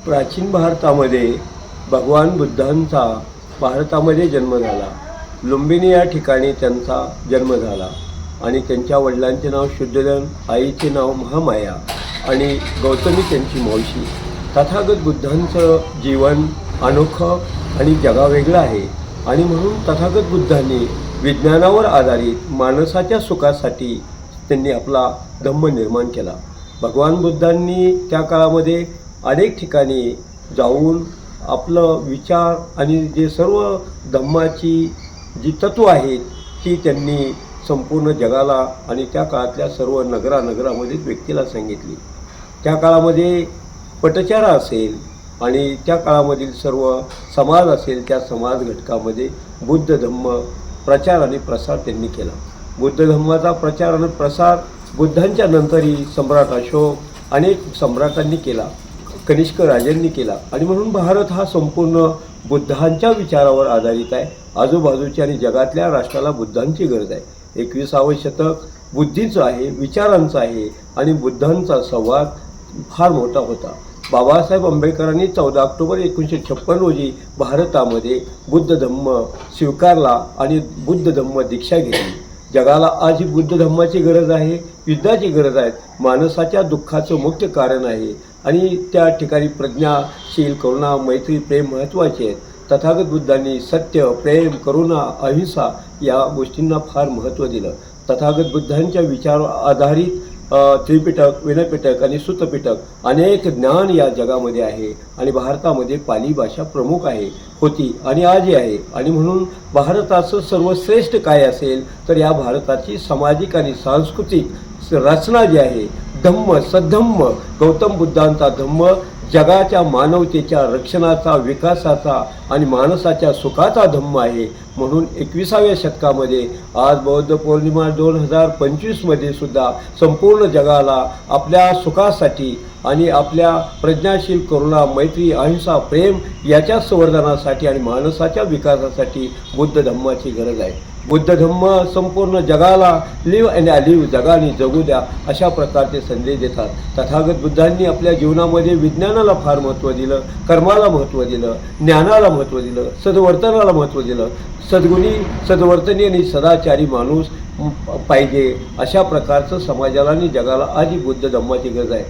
प्राचीन भारतामध्ये भगवान बुद्धांचा भारतामध्ये जन्म झाला। लुंबिनी या ठिकाणी त्यांचा जन्म झाला आणि त्यांच्या वडिलांचे नाव शुद्धोधन, आईचे नाव महामाया आणि गौतमी त्यांची मावशी। तथागत बुद्धांचं जीवन अनोखं आणि जगावेगळं आहे आणि म्हणून तथागत बुद्धांनी विज्ञानावर आधारित माणसाच्या सुखासाठी त्यांनी आपला धम्म निर्माण केला। भगवान बुद्धांनी त्या काळामध्ये अनेक ठिकाणी जाऊन आपलं विचार आणि जे सर्व धम्माची जी तत्त्व आहेत ती त्यांनी संपूर्ण जगाला आणि त्या काळातल्या सर्व नगरामध्ये व्यक्तीला सांगितली। त्या काळामध्ये पटचारा असेल आणि त्या काळामधील सर्व समाज असेल त्या समाज घटकामध्ये बुद्ध धम्म प्रचार आणि प्रसार त्यांनी केला। बुद्ध धम्माचा प्रचार आणि प्रसार बुद्धांच्या नंतरही सम्राट अशोक अनेक सम्राटांनी केला, कनिष्क राजांनी केला आणि म्हणून भारत हा संपूर्ण बुद्धांच्या विचारावर आधारित आहे। आजूबाजूच्या आणि जगातल्या राष्ट्राला बुद्धांची गरज आहे। 21वे शतक बुद्धीचं आहे, विचारांचं आहे आणि बुद्धांचा संवाद फार मोठा होता। बाबासाहेब आंबेडकरांनी 14 ऑक्टोबर 1956 रोजी भारतामध्ये बुद्ध धम्म स्वीकारला आणि बुद्ध धम्म दीक्षा घेतली। जगाला आज ही बुद्ध धम्माची गरज आहे, युद्धाची गरज आहे, माणसाच्या दुःखाचं मुख्य कारण आहे आणि त्या ठिकाणी प्रज्ञाशील, करुणा, मैत्री, प्रेम महत्त्वाचे आहेत। तथागत बुद्धांनी सत्य, प्रेम, करुणा, अहिंसा या गोष्टींना फार महत्त्व दिलं। तथागत बुद्धांच्या विचारावर आधारित त्रिपिटक, विनयपिटक आणि सुत्तपिटक अनेक ज्ञान या जगामध्ये आहे आणि भारतामध्ये पाली भाषा प्रमुख आहे, होती आणि आजही आहे आणि म्हणून भारताचं सर्वश्रेष्ठ काय असेल तर या भारताची सामाजिक आणि सांस्कृतिक रचना जी आहे, धम्म सद्धम्म गौतम बुद्धांचा धम्म जगाच्या मानवतेच्या रक्षणाचा, विकासाचा आणि माणसाच्या सुखाचा धम्म आहे। म्हणून 21व्या शतकामध्ये आज बौद्ध पौर्णिमा 2025मध्ये सुद्धा संपूर्ण जगाला आपल्या सुखासाठी आणि आपल्या प्रज्ञाशील, करुणा, मैत्री, अहिंसा, प्रेम याच्या संवर्धनासाठी आणि माणसाच्या विकासासाठी बुद्ध धम्माची गरज आहे। बुद्ध धम्म संपूर्ण जगाला लिव्ह अँड लिव्ह, जगाने जगू द्या अशा प्रकारचे संदेश देतात। तथागत बुद्धांनी आपल्या जीवनामध्ये विज्ञानाला फार महत्त्व दिलं, कर्माला महत्त्व दिलं, ज्ञानाला महत्त्व दिलं, सद्वर्तनाला महत्त्व दिलं। सद्गुणी, सद्वर्तनी आणि सदाचारी माणूस पाहिजे अशा प्रकारचं समाजाला आणि जगाला आधी बुद्ध धम्माची गरज आहे।